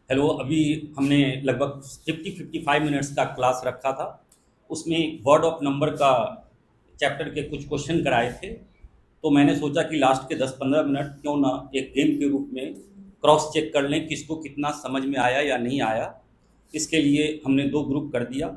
Hello. अभी हमने लगभग 50-55 मिनट्स का क्लास रखा था। उसमें वर्ड ऑफ नंबर का चैप्टर के कुछ क्वेश्चन कराए थे। तो मैंने सोचा कि लास्ट के 10-15 मिनट क्यों ना एक गेम के रूप में क्रॉस चेक कर लें किसको कितना समझ में आया या नहीं आया। इसके लिए हमने दो ग्रुप कर दिया।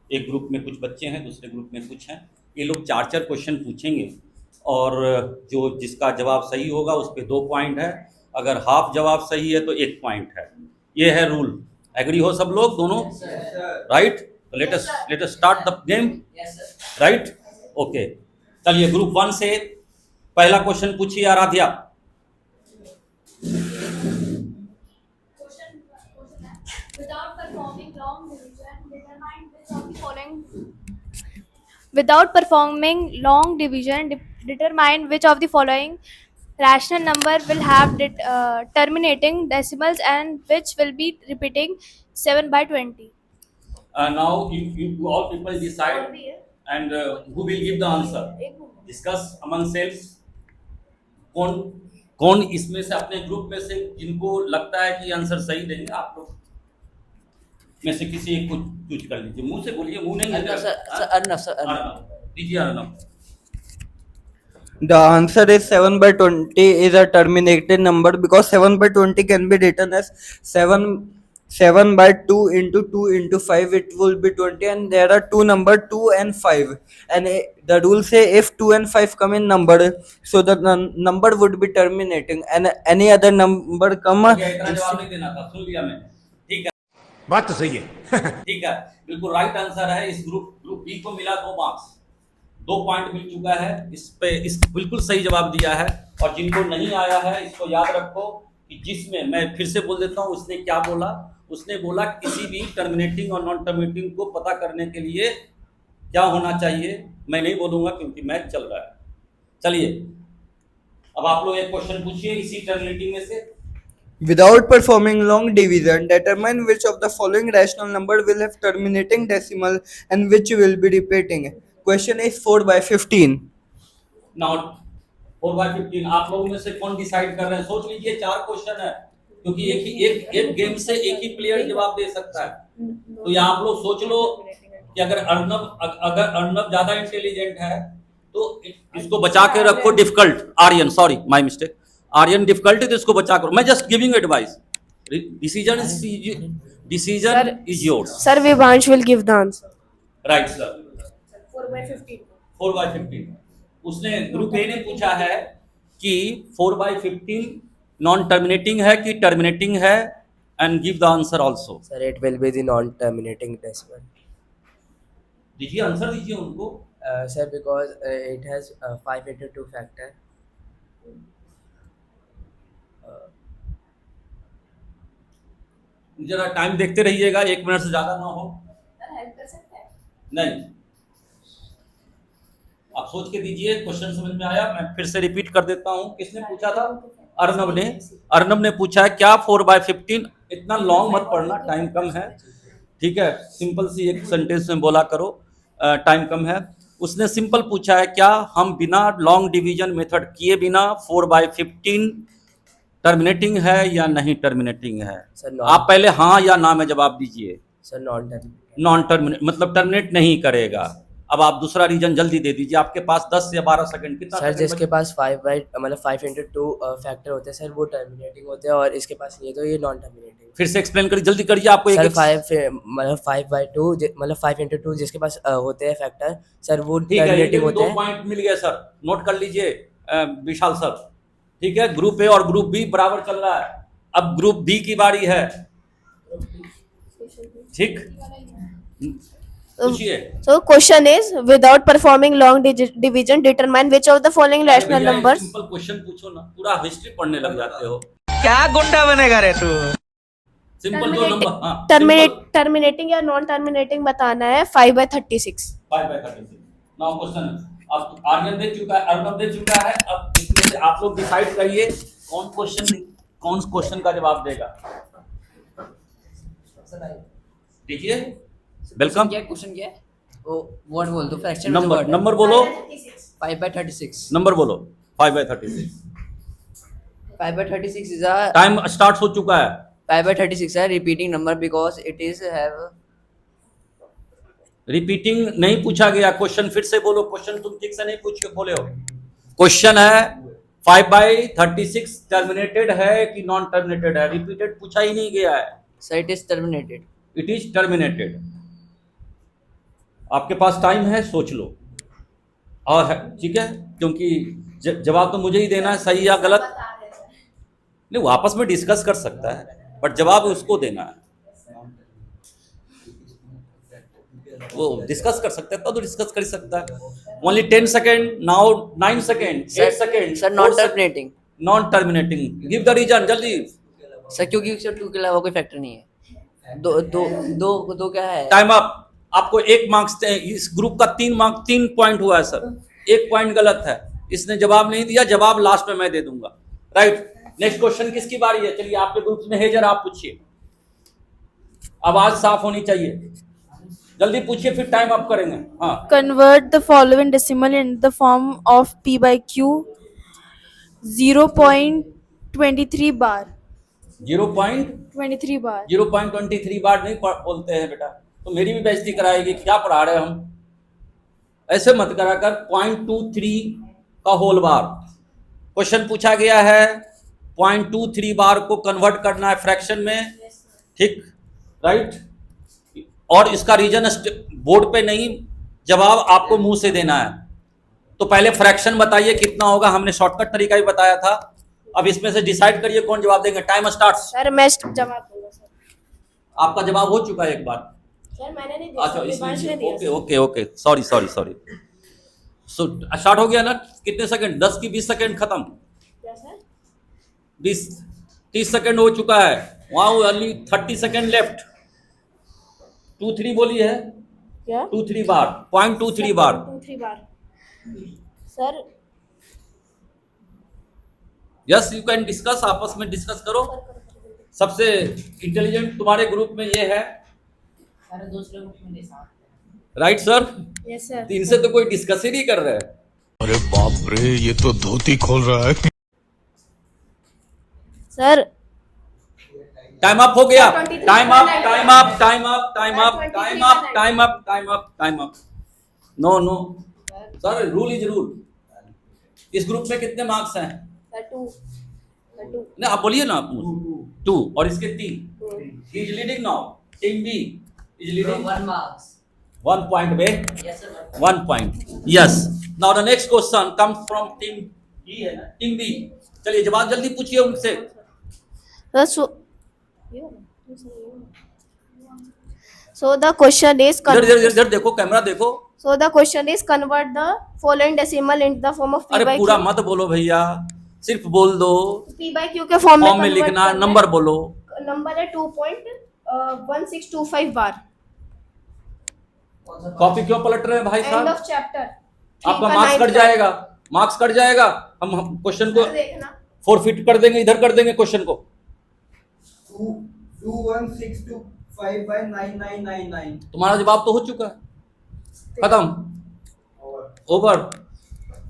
एक ग्रुप में कुछ बच्चे हैं, दूसरे ग्रुप में कुछ हैं। ये लोग चार चार क्वेश्चन पूछेंगे और जो जिसका जवाब सही होगा उस पर 2 पॉइंट है। अगर हाफ जवाब सही है तो 1 पॉइंट है। ये है रूल। एग्री हो सब लोग दोनों? Right. Let us start the game. Right. Okay, चलिए ग्रुप 1 से पहला क्वेश्चन पूछिए Aaradhya. Without performing long division, determine which of the following rational number will have terminating decimals and which will be repeating 7 by 20. Now you all people decide and who will give the answer. Discuss among selves. कौन कौन इसमें से अपने group में से जिनको लगता है कि आंसर सही देंगे, आप लोग में से किसी एक को चूज कर लीजिए। मुंह से बोलिए, मुंह नहीं अर्नब दीजिए। Arnab, The answer is 7 by 20 is a terminated number because 7 by 20 can be written as 7 by 2 into 2 into 5. It will be 20, and there are two number 2 and 5. And the rule say if 2 and 5 come in number, so the number would be terminating, and any other number come. इतना जवाब नहीं देना था, सुन लिया मैंने। ठीक है, बात तो सही है। ठीक है, बिल्कुल राइट आंसर है। इस ग्रुप बी को मिला 2 मार्क्स, 2 पॉइंट मिल चुका है। इस बिल्कुल सही जवाब दिया है। और जिनको नहीं आया है इसको याद रखो कि जिसमें, मैं फिर से बोल देता हूँ, उसने क्या बोला। उसने बोला किसी भी टर्मिनेटिंग और नॉन टर्मिनेटिंग को पता करने के लिए क्या होना चाहिए। मैं नहीं बोलूंगा क्योंकि मैच चल रहा है। चलिए अब आप लोग एक क्वेश्चन पूछिए इसी टर्मिनेटिंग में से। Without performing long division, determine which of the following rational number will have terminating decimal and which will be repeating. Question is 4 by 15. Not 4/15। आप लोगों में से कौन डिसाइड कर रहे हैं? सोच लीजिए, 4 क्वेश्चन है क्योंकि एक गेम से एक ही प्लेयर जवाब दे सकता है। तो यहाँ आप लोग सोच लो कि अगर अर्नब ज्यादा इंटेलिजेंट है तो इसको बचा के रखो। Difficult Aryan, sorry my mistake, Aryan difficult है तो इसको बचा करो। मैं just giving advice. Decision is yours. Sir, Vivansh will give the answer. Right sir. 4/15. 4/15। उसने ग्रुप ए ने पूछा है कि 4/15 नॉन टर्मिनेटिंग है कि टर्मिनेटिंग है, and give the answer also. Sir, it will be the non-terminating decimal. दीजिए answer, दीजिए उनको। Sir, because it has 5 into 2 factor. जरा टाइम देखते रहिएगा, 1 मिनट से ज्यादा ना हो। नहीं, आप सोच के दीजिए। क्वेश्चन समझ में आया? मैं फिर से रिपीट कर देता हूँ। किसने पूछा था? अर्नब ने पूछा है क्या 4/15। इतना लॉन्ग मत पढ़ना, टाइम कम है। ठीक है, सिंपल सी एक सेंटेंस में बोला करो, टाइम कम है। उसने सिंपल पूछा है क्या हम बिना लॉन्ग डिवीजन मेथड किए बिना 4/15 टर्मिनेटिंग है या नहीं टर्मिनेटिंग है? Sir, आप पहले हाँ या ना में जवाब दीजिए। Sir, non-terminating. नॉन टर्मिनेट मतलब टर्मिनेट नहीं करेगा। अब आप दूसरा रीजन जल्दी दे दीजिए। आपके पास 10 या 12 सेकंड, कितना सर, जिसके पास 5 into 2 फैक्टर होते हैं सर, वो टर्मिनेटिंग होते हैं, और इसके पास नहीं है तो ये नॉन टर्मिनेटिंग। फिर से एक्सप्लेन करिए, जल्दी करिए। आपको सर, एक 5 into 2 जिसके पास होते हैं फैक्टर सर, वो ठीक है, टर्मिनेटिंग होते 2 हैं। पॉइंट मिल गया सर, नोट कर लीजिए विशाल सर। ठीक है, ग्रुप ए और ग्रुप बी बराबर चल रहा है। अब ग्रुप बी की बारी है। ठीक, पूछिए। So question is, without performing long division, determine which of the following rational भैया, numbers. सिंपल क्वेश्चन पूछो ना, पूरा हिस्ट्री पढ़ने लग जाते हो। क्या गुंडा बनेगा रे तू? सिंपल जो नंबर, हाँ, Terminating या non terminating बताना है। 5/36. 5/36। नाउ क्वेश्चन, अब आर्यन दे चुका है, अर्नब दे चुका है। अब इसमें से आप लोग डिसाइड करिए कौन क्वेश्चन का जवाब देगा। देखिए, वेलकम। क्या क्वेश्चन क्या है? वो वर्ड बोल दो, फ्रैक्शन नंबर बोलो। 5/36. नंबर बोलो। 5/36। 5/36 इज अ टाइम स्टार्ट हो चुका है। 5/36 है repeating number because it is have repeating नहीं पूछा गया क्वेश्चन, फिर से बोलो क्वेश्चन, तुम ठीक से नहीं पूछ बोले हो। क्वेश्चन है 5/36 टर्मिनेटेड है कि नॉन टर्मिनेटेड है, रिपीटेड पूछा ही नहीं गया है। so it is terminated. It is terminated. आपके पास टाइम है, सोच लो। और ठीक है, क्योंकि जवाब तो मुझे ही देना है, सही या गलत। नहीं, वो आपस में डिस्कस कर सकता है, बट जवाब उसको देना है। वो डिस्कस कर सकता है तो डिस्कस कर सकता है। Only 10 second, now 9 second, 8 second. Sir, non terminating. Non terminating. Give the reason जल्दी। सर क्योंकि सर 2 के अलावा कोई फैक्टर नहीं है। दो क्या है? Time up. आपको 1 मार्क्स, इस ग्रुप का 3 पॉइंट हुआ है सर, 1 पॉइंट गलत है, इसने जवाब नहीं दिया, जवाब लास्ट में मैं दे दूंगा। राइट, नेक्स्ट क्वेश्चन किसकी बारी है? चलिए, आपके ग्रुप में है, जरा आप पूछिए, आवाज साफ होनी चाहिए, जल्दी पूछिए, फिर टाइम अप करेंगे। हाँ, Convert the following decimal in the form of p by q 0.23 bar. 23 bar. 0.23 बार नहीं बोलते हैं बेटा, तो मेरी भी बेइज्जती कराएगी। क्या पढ़ा रहे हम? ऐसे मत करा कर। 0.23 का होल बार क्वेश्चन पूछा गया है, 0.23 बार को कन्वर्ट करना है फ्रैक्शन में, ठीक, राइट। और इसका रीजन बोर्ड पे नहीं, जवाब आपको मुंह से देना है। तो पहले फ्रैक्शन बताइए कितना होगा, हमने शॉर्टकट तरीका भी बताया था। अब इसमें से डिसाइड करिए कौन जवाब देंगे। Time starts. सर मैं जवाब दूंगा सर। आपका जवाब हो चुका है एक बार। सर मैंने नहीं दिया। अच्छा, दिवांश ने इसलिए दिया okay sir. Okay okay, sorry sorry sorry. So start हो गया ना? कितने सेकंड? 10 की 20 सेकंड खत्म। क्या सर? 30 सेकंड हो चुका है। वहां ओनली 30 सेकंड लेफ्ट। 2-3 बोली है, क्या? 2-3 बार, 0.23 बार। 2-3 बार sir. Yes, you can discuss, आपस में डिस्कस करो। सबसे इंटेलिजेंट तुम्हारे ग्रुप में ये है, राइट सर? Yes sir. इनसे तो कोई डिस्कस ही नहीं कर रहे हैं। अरे बाप रे, ये तो धोती खोल रहा है। सर टाइम अप हो गया। 23 time up, time up, time up, time up, time up, time up, time up, time up. No no sir, rule is rule. इस ग्रुप में कितने मार्क्स हैं? सर 2 नहीं, आप बोलिए ना। 2 और इसके 3। He is leading now. Team b is leading 1 marks. 1 point बे। Yes sir. 1 point. Yes, now the next question comes from team b, है ना? Team b. चलिए, जवाब जल्दी पूछिए उनसे। So the question is इधर देखो, कैमरा देखो। So the question is convert the following decimal into the form of p अरे by पूरा q. मत बोलो भैया, सिर्फ बोल दो। p by q के फॉर्म फॉर्म में convert लिखना, करना नंबर बोलो। है। नंबर है 2.1625 बार। कॉपी क्यों पलट रहे हैं भाई एंड साहब? Of chapter. आपका मार्क्स कट जाएगा, मार्क्स कट जाएगा। हम क्वेश्चन को देखना। फोरफिट कर देंगे, इधर कर देंगे क्वेश्चन को। 2165 by 9999. तुम्हारा जवाब तो हो चुका है, खत्म, ओवर।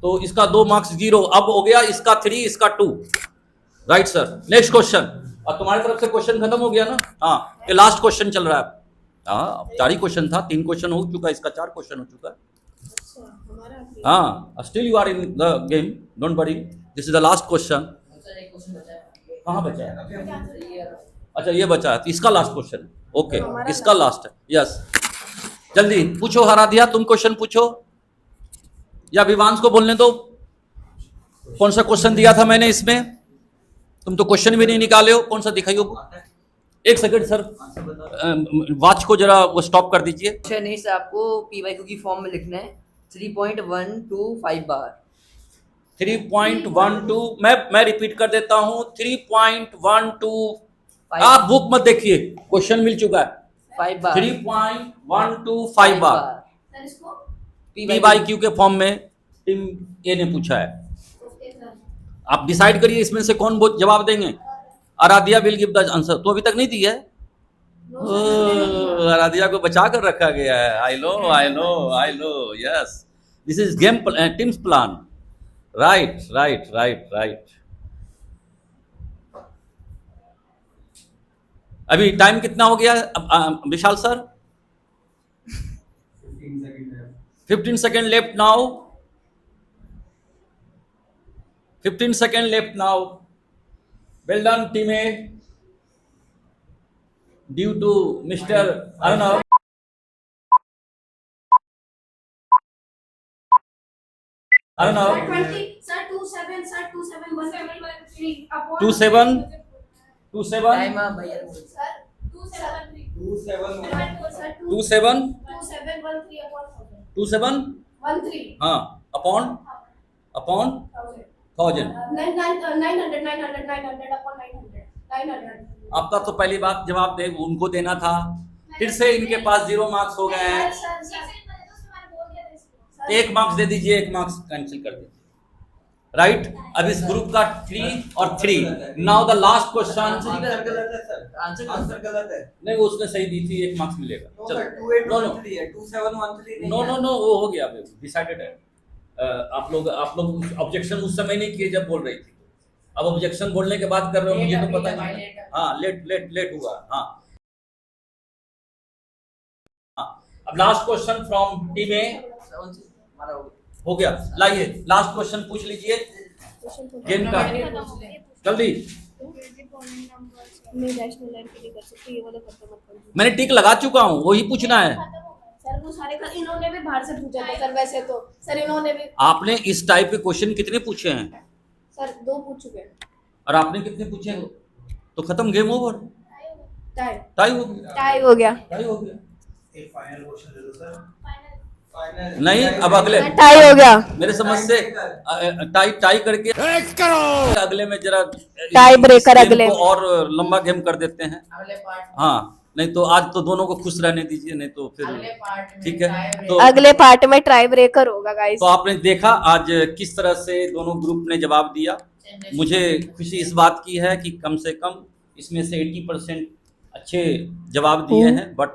तो इसका 2 मार्क्स 0। अब हो गया इसका 3, इसका 2। Right sir, next question. और तुम्हारी तरफ से क्वेश्चन खत्म हो गया ना? हाँ, ये लास्ट क्वेश्चन चल रहा है। हाँ, 4 ही क्वेश्चन था, 3 क्वेश्चन हो चुका है, इसका 4 क्वेश्चन हो चुका है। हाँ, still you are in the game, don't worry, this is the last question. कहाँ बचा है? अच्छा, ये बचा है, तो इसका लास्ट क्वेश्चन है। ओके, इसका लास्ट है। यस, जल्दी पूछो। आराध्या, तुम क्वेश्चन पूछो, या विवांश को बोलने दो। कौन सा क्वेश्चन दिया था मैंने इसमें? तुम तो क्वेश्चन भी नहीं निकाले हो। कौन सा दिखाइयो? 1 सेकंड सर, वॉच को जरा वो स्टॉप कर दीजिए। क्वेश्चन इस आपको p by q की फॉर्म में लिखना है 3.125 बार। 3.12, मैं रिपीट कर देता हूँ, 3.12। आप बुक मत देखिए, क्वेश्चन मिल चुका है। 5 बार। 3.125 बार सर इसको p by q के फॉर्म में टीम ए ने पूछा है। आप डिसाइड करिए इसमें से कौन जवाब देंगे। Aradhya will give the answer. तो अभी तक नहीं दी है। आराध्या को बचा कर रखा गया है। I know, I know, I know. Yes, this is game team's plan. Right right right right. अभी टाइम कितना हो गया Vishal sir? 15 second left now. 15 second left now. Well done team A. Due to mister Arnav. Arnav 27 time आप भैया 27 हाँ upon 1000. आपका तो पहली बात जवाब दे उनको देना था, फिर से इनके पास 0 मार्क्स हो गए हैं. 1 मार्क्स दे दीजिए, 1 मार्क्स कैंसिल कर दीजिए. राइट. अब इस ग्रुप का 3 और 3. Now the last question. Answer गलत है. नहीं वो उसने सही दी थी, 1 मार्क्स मिलेगा. चलो नो वो हो गया, डिसाइडेड है. आप लोग ऑब्जेक्शन उस समय नहीं किए जब बोल रही थी. अब ऑब्जेक्शन बोलने के बाद कर रहे हो, मुझे तो पता नहीं. हाँ लेट हुआ. हाँ अब लास्ट क्वेश्चन फ्रॉम टीम ए हो गया. लाइए लास्ट क्वेश्चन पूछ लीजिए गेम का जल्दी. मैंने टिक लगा चुका हूँ, वही पूछना है. सर वो सारे इन्होंने भी बाहर से पूछा था सर. वैसे तो सर इन्होंने भी. आपने इस टाइप के क्वेश्चन कितने पूछे हैं? सर 2 पूछ चुके हैं. और आपने कितने पूछे हैं? तो खत्म, गेम ओवर. टाई हो गया. टाई हो गया. टाई हो गया. एक फाइनल क्वेश्चन दे दो सर. नहीं अब अगले टाई हो गया. मेरे समझ से टाई करके अगले में जरा टाई ब्रेकर इस अगले गेम को में. और लंबा गेम कर देते हैं. अगले पार्ट हाँ नहीं तो आज तो दोनों को खुश रहने दीजिए, नहीं तो फिर अगले पार्ट में ठीक है. tie तो अगले पार्ट में टाई ब्रेकर होगा गाइस. तो आपने देखा आज किस तरह से दोनों ग्रुप ने जवाब दिया. मुझे खुशी इस बात की है कि कम से कम इसमें से 80% अच्छे जवाब दिए हैं. बट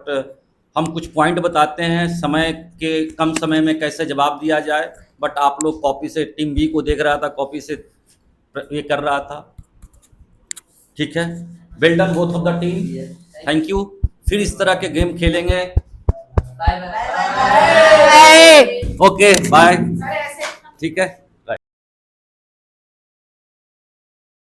हम कुछ पॉइंट बताते हैं समय के कम समय में कैसे जवाब दिया जाए. बट आप लोग कॉपी से, टीम बी को देख रहा था कॉपी से ये कर रहा था. ठीक है. Well done both of the team. Thank you. फिर इस तरह के गेम खेलेंगे. Bye bye. Okay bye. ठीक है.